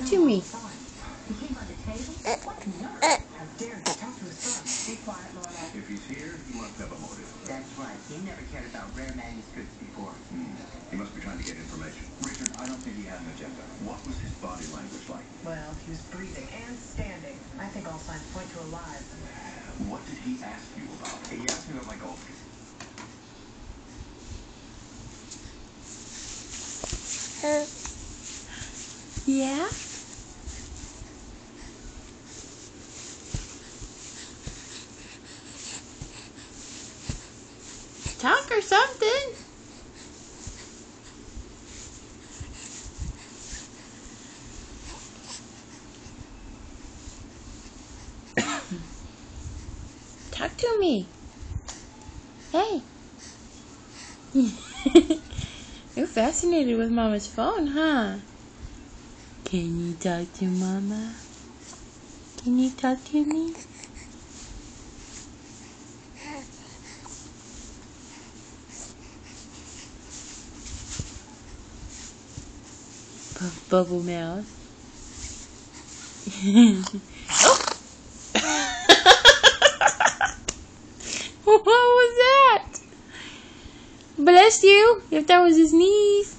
to me. If he's here, he must have a motive. That's right. He never cared about rare manuscripts before. He must be trying to get information. Richard, I don't think he had an agenda. What was his body language like? Well, he was breathing and standing. I think all signs point to a lie. What did he ask you about? He asked me about my golf. Yeah? Talk or something. Talk to me. Hey. You're fascinated with Mama's phone, huh? Can you talk to Mama? Can you talk to me? Bubble mouth. Oh! What was that? Bless you, if that was his knees.